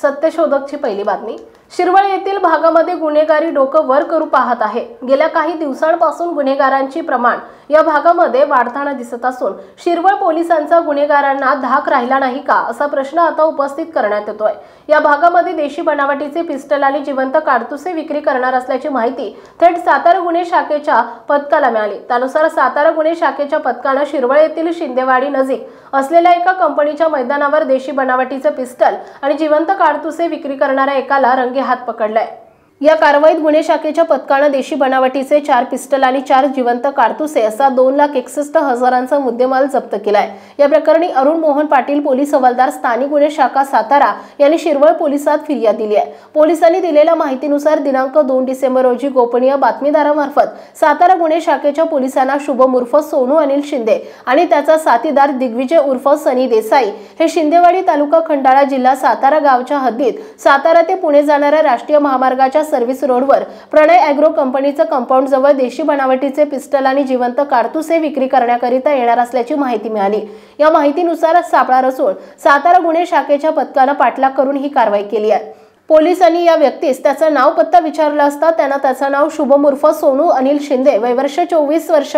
सत्यशोधकची पहिली बातमी। शिरवळ येथील भागामध्ये गुन्हेगारी डोकं वर करू पाहत आहे। गेल्या काही दिवसांपासून गुन्हेगारांची प्रमाण या भागामध्ये वाढताना दिसत असून शिरवळ पोलिसांचा गुन्हेगारांना धाक राहिला नाही का असा प्रश्न आता उपस्थित करण्यात येतोय। या भागामध्ये देशी बनावटीचे पिस्टल आणि जिवंत काडतुसे विक्री करणार असल्याची माहिती थेट सातारा गुन्हे शाखेच्या पथकाला मिळाली। त्यानुसार सातारा गुन्हे शाखेच्या पथकाने शिरवळ येथील शिंदेवाडी नजीक असलेल्या एका कंपनीच्या मैदानावर देशी बनावटीचे पिस्टल आणि जिवंत काडतुसे विक्री करणाऱ्या एकाला रंगे हात पकडलाय। या कारवाईत गुन्हे शाखेच्या पथकाने देशी बनावटीचे 4 पिस्टल आणि 4 जिवंत काडतुसे असा 2,61,000चा मुद्देमाल जप्त केलाय। या प्रकरणी अरुण मोहन पाटील पोलीस हवालदार स्थानिक गुन्हे शाखा सातारा यांनी शिरवळ पोलिसात फिर्याद दिली आहे। पोलिसांनी दिलेल्या माहितीनुसार दिनांक 2 डिसेंबर रोजी गोपनीय बातमीदारामार्फत सातारा गुन्हे शाखेच्या पोलिसांना शुभम उर्फ सोनू अनिल शिंदे आणि त्याचा साथीदार दिग्विजय उर्फ सनी देसाई हे शिंदेवाडी तालुका खंडाळा जिल्हा सातारा गावच्या हद्दीत सातारा ते पुणे जाणाऱ्या राष्ट्रीय महामार्गाच्या सर्व्हिस रोडवर प्रणय ॲग्रो कंपनीचे कंपाऊंड जवळ देशी बनावटीचे पिस्टल आणि जिवंत काडतुसे विक्री करण्याकरिता येणार असल्याची माहिती मिळाली। या माहितीनुसार सापळा रचून सातारा गुन्हे शाखेच्या पथकाने पाठलाग करून ही कारवाई केली आहे। पोलिसांनी या व्यक्तीस त्याचं नाव पत्ता विचारला असता त्यानं त्याचं नाव शुभम उर्फ सोनू अनिल शिंदे वय वर्ष 24 वर्ष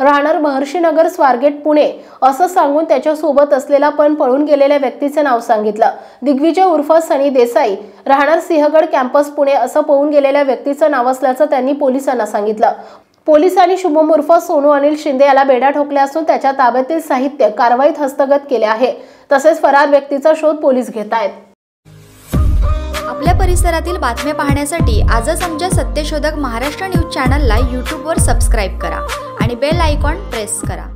राहणार महर्षीनगर स्वारगेट पुणे असं सांगून त्याच्या सोबत असलेला पण पळून गेलेल्या व्यक्तीचे नाव सांगितलं। दिग्विजय उर्फ सनी देसाई राहणार सिंहगड कॅम्पस पुणे असं पळून गेलेल्या व्यक्तीचं नाव असल्याचं त्यांनी पोलिसांना सांगितलं। पोलिसांनी शुभम उर्फ सोनू अनिल शिंदे याला बेड्या ठोकल्या असून त्याच्या ताब्यातील साहित्य कारवाईत हस्तगत केले आहे। तसेच फरार व्यक्तीचा शोध पोलीस घेत आहेत। आपल्या परिसरातील बातम्या पाहण्यासाठी आजच आमच्या सत्यशोधक महाराष्ट्र न्यूज चॅनलला यूट्यूबवर सबस्क्राईब करा आणि बेल आयकॉन प्रेस करा।